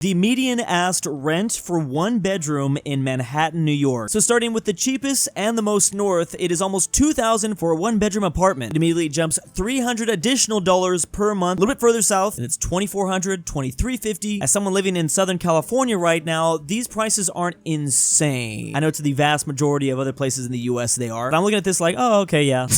The median asked rent for one bedroom in Manhattan, New York. So starting with the cheapest and the most north, it is almost $2,000 for a one-bedroom apartment. It immediately jumps $300 additional per month. A little bit further south, and it's $2,400, $2,350. As someone living in Southern California right now, these prices aren't insane. I know to the vast majority of other places in the US they are, but I'm looking at this like, oh, okay, yeah.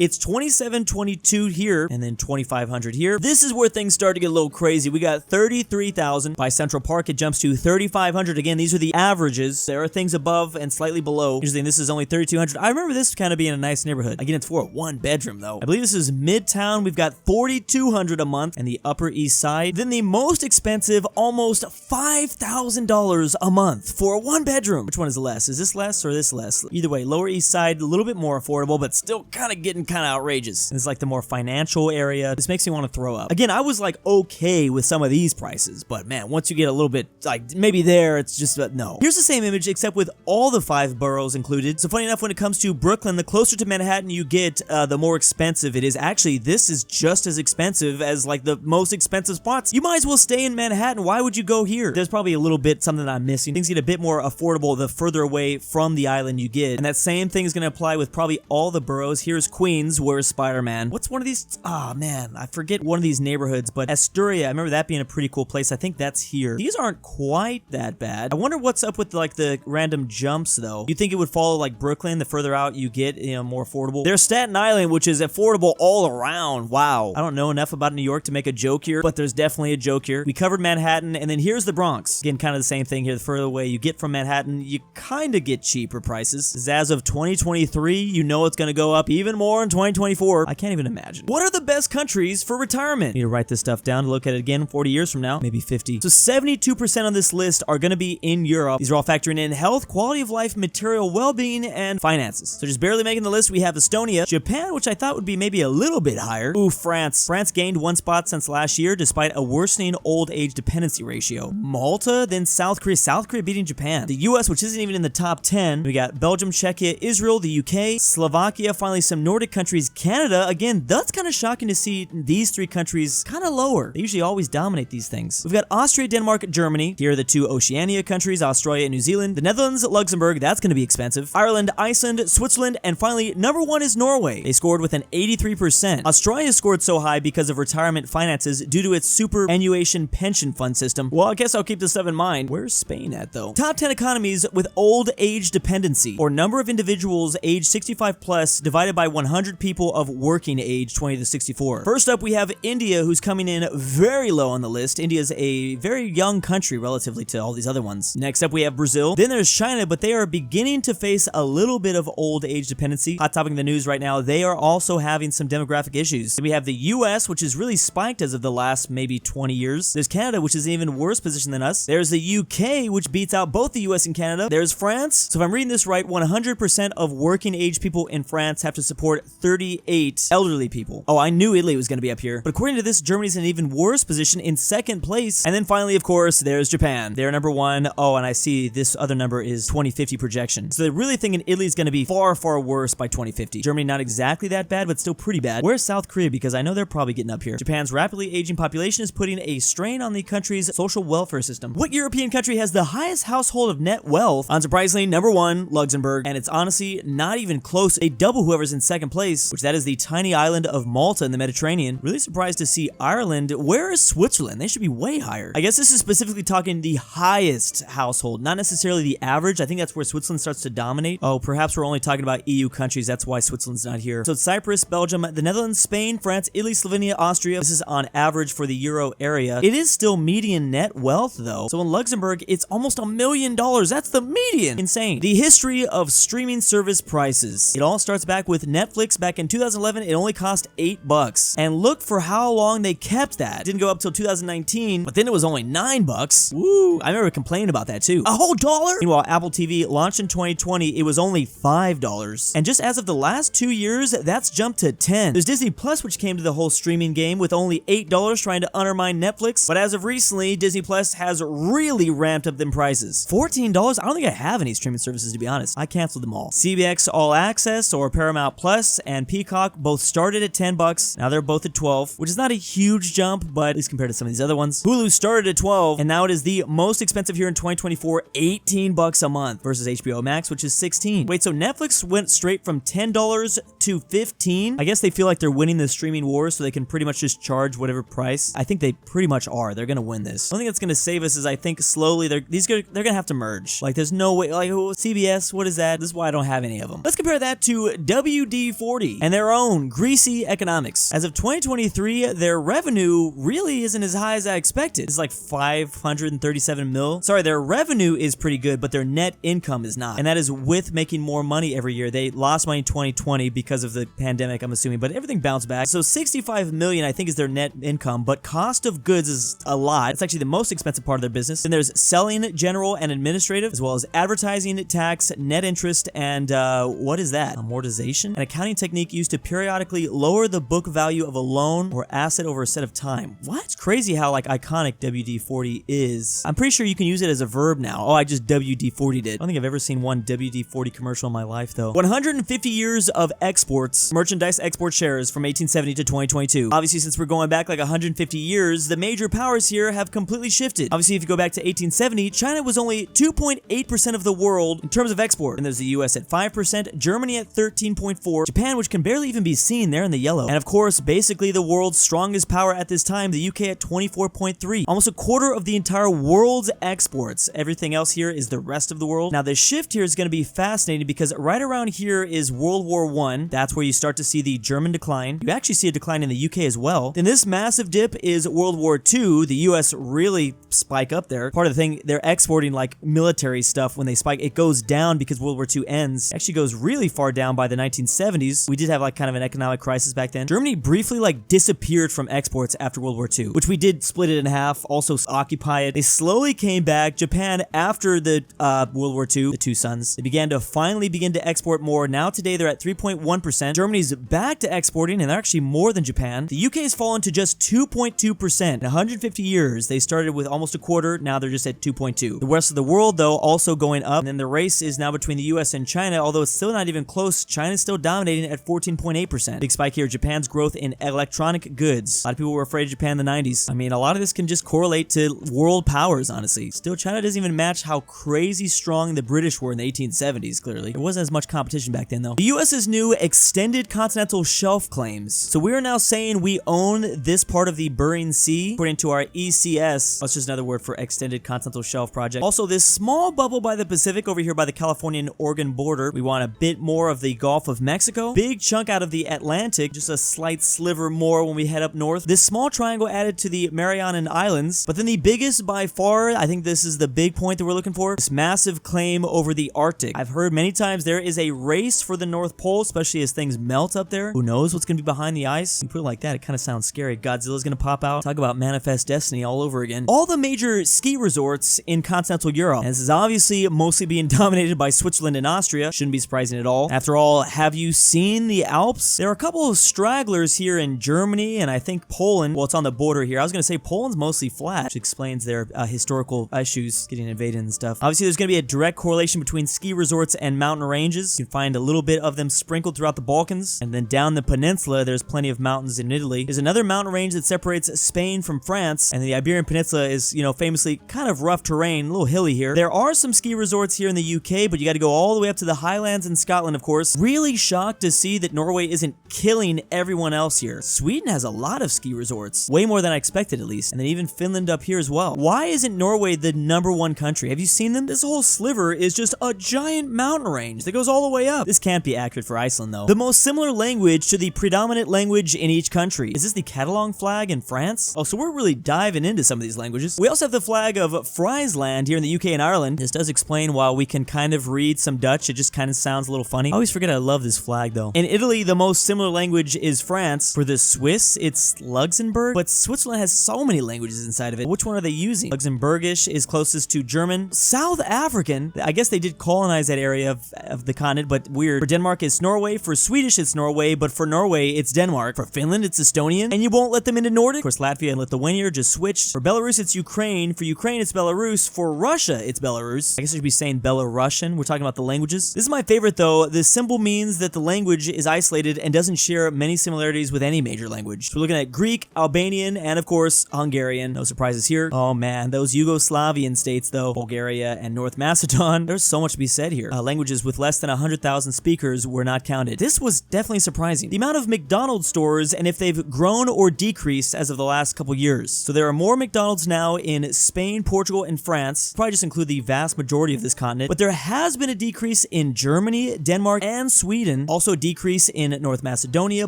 It's $2,722 here, and then $2,500 here. This is where things start to get a little crazy. We got $33,000 by Central Park. It jumps to $3,500. Again, these are the averages. There are things above and slightly below. Interesting, this is only $3,200. I remember this kind of being a nice neighborhood. Again, it's for a one bedroom though. I believe this is Midtown. We've got $4,200 a month and the Upper East Side. Then the most expensive, almost $5,000 a month for a one bedroom. Which one is less? Is this less or this less? Either way, Lower East Side, a little bit more affordable, but still kind of getting kind of outrageous. And it's like the more financial area. This makes me want to throw up. Again, I was like okay with some of these prices, but man, once you get a little bit like maybe there, it's just no. Here's the same image except with all the 5 boroughs included. So funny enough, when it comes to Brooklyn, the closer to Manhattan you get, the more expensive it is. Actually, this is just as expensive as like the most expensive spots. You might as well stay in Manhattan. Why would you go here? There's probably a little bit something that I'm missing. Things get a bit more affordable the further away from the island you get. And that same thing is going to apply with probably all the boroughs. Here's Queens. Where's Spider-Man? What's one of these? Ah, man, I forget one of these neighborhoods, but Astoria, I remember that being a pretty cool place. I think that's here. These aren't quite that bad. I wonder what's up with like the random jumps though. You think it would follow like Brooklyn, the further out you get, you know, more affordable. There's Staten Island, which is affordable all around. Wow. I don't know enough about New York to make a joke here, but there's definitely a joke here. We covered Manhattan, and then here's the Bronx. Again, kind of the same thing here. The further away you get from Manhattan, you kind of get cheaper prices. As of 2023, you know it's going to go up even more in 2024. I can't even imagine. What are the best countries for retirement? I need to write this stuff down to look at it again 40 years from now, maybe 50. So 72% on this list are going to be in Europe. These are all factoring in health, quality of life, material well-being, and finances. So just barely making the list, we have Estonia, Japan, which I thought would be maybe a little bit higher. Ooh, France. France gained 1 spot since last year despite a worsening old age dependency ratio. Malta, then South Korea. South Korea beating Japan. The US, which isn't even in the top 10. We got Belgium, Czechia, Israel, the UK, Slovakia, finally some Nordic countries, Canada. Again, that's kind of shocking to see these 3 countries kind of lower. They usually always dominate these things. We've got Austria, Denmark, Germany. Here are the 2 Oceania countries, Australia and New Zealand. The Netherlands, Luxembourg, that's going to be expensive. Ireland, Iceland, Switzerland, and finally, number 1 is Norway. They scored with an 83%. Australia scored so high because of retirement finances due to its superannuation pension fund system. Well, I guess I'll keep this stuff in mind. Where's Spain at, though? Top 10 economies with old age dependency, or number of individuals age 65 plus divided by 100 people of working age 20 to 64. First up, we have India, who's coming in very low on the list. India's a very young country relatively to all these other ones. Next up, we have Brazil. Then there's China, but they are beginning to face a little bit of old age dependency. Hot topic in the news right now, they are also having some demographic issues. Then we have the US, which has really spiked as of the last maybe 20 years. There's Canada, which is in an even worse position than us. There's the UK, which beats out both the US and Canada. There's France. So if I'm reading this right, 100% of working age people in France have to support 38 elderly people. Oh, I knew Italy was going to be up here. But according to this, Germany's in an even worse position in 2nd place. And then finally, of course, there's Japan. They're number 1. Oh, and I see this other number is 2050 projection. So they're really thinking Italy's going to be far, far worse by 2050. Germany not exactly that bad, but still pretty bad. Where's South Korea? Because I know they're probably getting up here. Japan's rapidly aging population is putting a strain on the country's social welfare system. What European country has the highest household of net wealth? Unsurprisingly, number 1, Luxembourg. And it's honestly not even close. They double whoever's in 2nd place, which that is the tiny island of Malta in the Mediterranean. Really surprised to see Ireland. Where is Switzerland? They should be way higher. I guess this is specifically talking the highest household, not necessarily the average. I think that's where Switzerland starts to dominate. Oh, perhaps we're only talking about EU countries. That's why Switzerland's not here. So it's Cyprus, Belgium, the Netherlands, Spain, France, Italy, Slovenia, Austria. This is on average for the Euro area. It is still median net wealth though. So in Luxembourg, it's almost $1 million. That's the median. Insane. The history of streaming service prices. It all starts back with Netflix. Back in 2011, it only cost $8. And look for how long they kept that. It didn't go up till 2019, but then it was only $9. Woo! I remember complaining about that too. A whole dollar? Meanwhile, Apple TV launched in 2020. It was only $5. And just as of the last 2 years, that's jumped to $10. There's Disney Plus, which came to the whole streaming game with only $8, trying to undermine Netflix. But as of recently, Disney Plus has really ramped up them prices. $14? I don't think I have any streaming services, to be honest. I canceled them all. CBX All Access or Paramount Plus and Peacock both started at $10. Now they're both at $12, which is not a huge jump, but at least compared to some of these other ones. Hulu started at 12, and now it is the most expensive here in 2024, $18 a month versus HBO Max, which is $16. Wait, so Netflix went straight from $10 to $15? I guess they feel like they're winning the streaming war, so they can pretty much just charge whatever price. I think they pretty much are. They're gonna win this. The only thing that's gonna save us is I think slowly they're gonna have to merge. Like there's no way, like CBS, what is that? This is why I don't have any of them. Let's compare that to WD-40 and their own greasy economics. As of 2023, their revenue really isn't as high as I expected. It's like 537 mil. Sorry, their revenue is pretty good, but their net income is not. And that is with making more money every year. They lost money in 2020 because of the pandemic, I'm assuming, but everything bounced back. So 65 million, I think, is their net income, but cost of goods is a lot. It's actually the most expensive part of their business. Then there's selling, general, and administrative, as well as advertising, tax, net interest, and what is that? Amortization? An accounting technique used to periodically lower the book value of a loan or asset over a set of time. What? It's crazy how like iconic WD-40 is. I'm pretty sure you can use it as a verb now. Oh, I just WD-40'd it. I don't think I've ever seen one WD-40 commercial in my life though. 150 years of exports, merchandise export shares from 1870 to 2022. Obviously, since we're going back like 150 years, the major powers here have completely shifted. Obviously, if you go back to 1870, China was only 2.8% of the world in terms of export. And there's the US at 5%, Germany at 13.4%, Japan, which can barely even be seen there in the yellow. And of course, basically the world's strongest power at this time, the UK at 24.3%. Almost a quarter of the entire world's exports. Everything else here is the rest of the world. Now, the shift here is going to be fascinating because right around here is World War I. That's where you start to see the German decline. You actually see a decline in the UK as well. Then this massive dip is World War II. The US really spike up there. Part of the thing, they're exporting like military stuff when they spike. It goes down because World War II ends. It actually goes really far down by the 1970s. We did have like kind of an economic crisis back then. Germany briefly like disappeared from exports after World War II, which we did split it in half, also occupy it. They slowly came back. Japan, after the World War II, the two sons, they began to finally begin to export more. Now today they're at 3.1%. Germany's back to exporting, and they're actually more than Japan. The UK has fallen to just 2.2%. In 150 years, they started with almost a quarter. Now they're just at 2.2. The rest of the world, though, also going up. And then the race is now between the US and China, although it's still not even close. China's still dominating at 14.8%. Big spike here, Japan's growth in electronic goods. A lot of people were afraid of Japan in the 90s. I mean, a lot of this can just correlate to world powers, honestly. Still, China doesn't even match how crazy strong the British were in the 1870s, clearly. There wasn't as much competition back then, though. The US's new extended continental shelf claims. So we are now saying we own this part of the Bering Sea, according to our ECS. That's just another word for extended continental shelf project. Also, this small bubble by the Pacific over here by the Californian-Oregon border. We want a bit more of the Gulf of Mexico. Big chunk out of the Atlantic, just a slight sliver more when we head up north. This small triangle added to the Marianan Islands. But then the biggest by far, I think this is the big point that we're looking for, this massive claim over the Arctic. I've heard many times there is a race for the North Pole, especially as things melt up there. Who knows what's going to be behind the ice? You put it like that, it kind of sounds scary. Godzilla's going to pop out. Talk about manifest destiny all over again. All the major ski resorts in continental Europe. And this is obviously mostly being dominated by Switzerland and Austria. Shouldn't be surprising at all. After all, have you seen the Alps? There are a couple of stragglers here in Germany and I think Poland. Well, it's on the border here. I was going to say Poland's mostly flat, which explains their historical issues getting invaded and stuff. Obviously, there's going to be a direct correlation between ski resorts and mountain ranges. You can find a little bit of them sprinkled throughout the Balkans. And then down the peninsula, there's plenty of mountains in Italy. There's another mountain range that separates Spain from France. And the Iberian Peninsula is, you know, famously kind of rough terrain, a little hilly here. There are some ski resorts here in the UK, but you got to go all the way up to the Highlands in Scotland, of course. Really shocked to see that Norway isn't killing everyone else here. Sweden has a lot of ski resorts. Way more than I expected, at least. And then even Finland up here as well. Why isn't Norway the #1 country? Have you seen them? This whole sliver is just a giant mountain range that goes all the way up. This can't be accurate for Iceland, though. The most similar language to the predominant language in each country. Is this the Catalan flag in France? Oh, so we're really diving into some of these languages. We also have the flag of Friesland here in the UK and Ireland. This does explain why we can kind of read some Dutch. It just kind of sounds a little funny. I always forget I love this flag, though. In Italy, the most similar language is France. For the Swiss, it's Luxembourg, but Switzerland has so many languages inside of it. Which one are they using? Luxembourgish is closest to German. South African, I guess they did colonize that area of the continent, but weird. For Denmark, it's Norway. For Swedish, it's Norway, but for Norway, it's Denmark. For Finland, it's Estonian, and you won't let them into Nordic. Of course, Latvia and Lithuania just switched. For Belarus, it's Ukraine. For Ukraine, it's Belarus. For Russia, it's Belarus. I guess I should be saying Belarusian. We're talking about the languages. This is my favorite, though. The symbol means that the language is isolated and doesn't share many similarities with any major language. So we're looking at Greek, Albanian, and of course, Hungarian. No surprise surprises here. Oh man, those Yugoslavian states though, Bulgaria and North Macedon, there's so much to be said here. Languages with less than 100,000 speakers were not counted. This was definitely surprising. The amount of McDonald's stores and if they've grown or decreased as of the last couple years. So there are more McDonald's now in Spain, Portugal, and France. Probably just include the vast majority of this continent. But there has been a decrease in Germany, Denmark, and Sweden. Also a decrease in North Macedonia,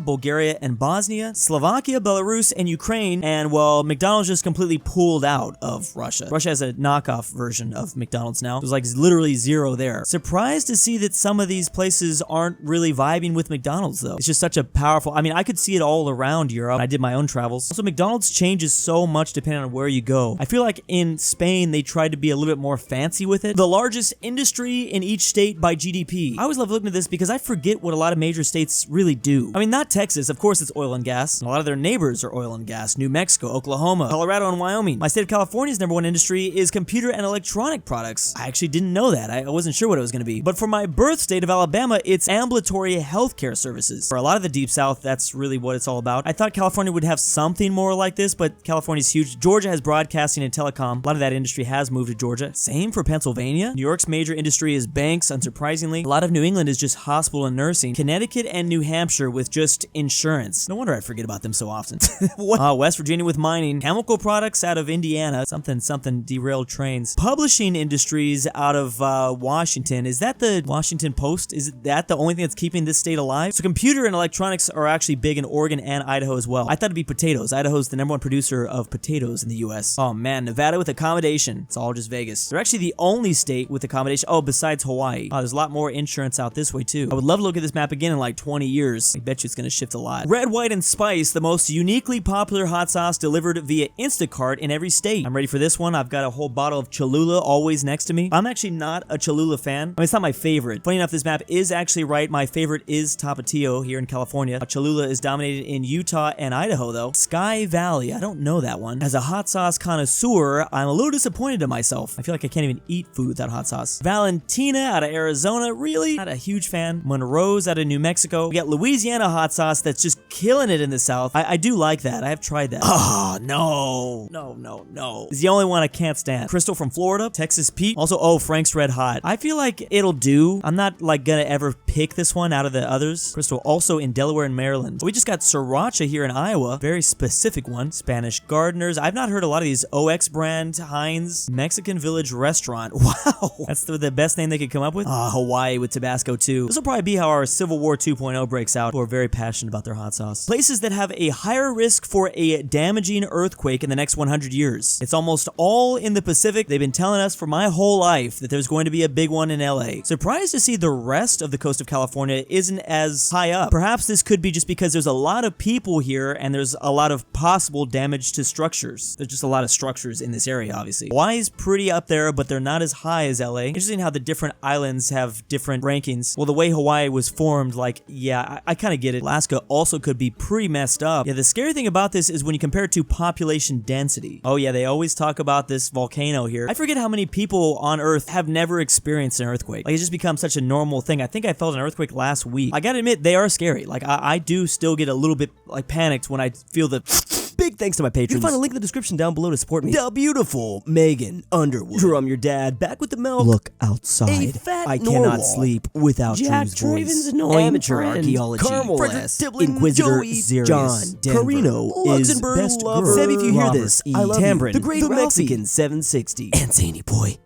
Bulgaria, and Bosnia, Slovakia, Belarus, and Ukraine. And well, McDonald's just completely pulled out of Russia. Russia has a knockoff version of McDonald's now. There's like literally zero there. Surprised to see that some of these places aren't really vibing with McDonald's though. It's just such a powerful, I mean, I could see it all around Europe. I did my own travels. Also, McDonald's changes so much depending on where you go. I feel like in Spain, they tried to be a little bit more fancy with it. The largest industry in each state by GDP. I always love looking at this because I forget what a lot of major states really do. I mean, not Texas. Of course, it's oil and gas. And a lot of their neighbors are oil and gas. New Mexico, Oklahoma, Colorado, and Wyoming. My state of California's #1 industry is computer and electronic products. I actually didn't know that. I wasn't sure what it was going to be. But for my birth state of Alabama, it's ambulatory healthcare services. For a lot of the Deep South, that's really what it's all about. I thought California would have something more like this, but California's huge. Georgia has broadcasting and telecom. A lot of that industry has moved to Georgia. Same for Pennsylvania. New York's major industry is banks, unsurprisingly. A lot of New England is just hospital and nursing. Connecticut and New Hampshire with just insurance. No wonder I forget about them so often. West Virginia with mining. Chemical products out of Indiana. Something derailed trains. Publishing industries out of Washington. Is that the Washington Post? Is that the only thing that's keeping this state alive? So computer and electronics are actually big in Oregon and Idaho as well. I thought it'd be potatoes. Idaho's the #1 producer of potatoes in the US. Oh man, Nevada with accommodation. It's all just Vegas. They're actually the only state with accommodation. Oh, besides Hawaii. There's a lot more insurance out this way too. I would love to look at this map again in like 20 years. I bet you it's gonna shift a lot. Red, white, and spice, the most uniquely popular hot sauce delivered via Instacart in every state. I'm ready for this one. I've got a whole bottle of Cholula always next to me. I'm actually not a Cholula fan. I mean, it's not my favorite. Funny enough, this map is actually right. My favorite is Tapatio here in California. Cholula is dominated in Utah and Idaho though. Sky Valley, I don't know that one. As a hot sauce connoisseur, I'm a little disappointed in myself. I feel like I can't even eat food without hot sauce. Valentina out of Arizona, really? Not a huge fan. Monroe's out of New Mexico. We got Louisiana hot sauce that's just killing it in the South. I do like that. I have tried that. Oh, no. No. It's the only one I can't stand. Crystal from Florida. Texas Pete. Also, Frank's Red Hot. I feel like it'll do. I'm not like gonna ever pick this one out of the others. Crystal also in Delaware and Maryland. We just got Sriracha here in Iowa. Very specific one. Spanish Gardeners. I've not heard a lot of these. OX brand, Heinz, Mexican Village Restaurant. Wow. That's the best name they could come up with. Hawaii with Tabasco too. This will probably be how our Civil War 2.0 breaks out. Who are very passionate about their hot sauce. Places that have a higher risk for a damaging earthquake in the next 100 years. It's almost all in the Pacific. They've been telling us for my whole life that there's going to be a big one in LA. Surprised to see the rest of the coast of California isn't as high up. Perhaps this could be just because there's a lot of people here and there's a lot of possible damage to structures. There's just a lot of structures in this area, obviously. Hawaii's pretty up there, but they're not as high as LA. Interesting how the different islands have different rankings. Well, the way Hawaii was formed, like, yeah, I kind of get it. Alaska also could be pretty messed up. Yeah, the scary thing about this is when you compare it to population density. Oh yeah, they always talk about this volcano here. I forget how many people on Earth have never experienced an earthquake. Like, it's just become such a normal thing. I think I felt an earthquake last week. I gotta admit, they are scary. Like, I do still get a little bit, like, panicked when I feel the... Big thanks to my patrons. You can find a link in the description down below to support me. The beautiful Megan Underwood. Drum your dad, back with the milk. Look outside. I cannot sleep without Drew's voice. Annoying amateur archaeology. Carmel Tibblin, InquisitorXarius. JohnDenver. KirinoIsBestGirl. Sebby, if you hear this. Tamron. The Great Mexican 760. And ZaneyBoi.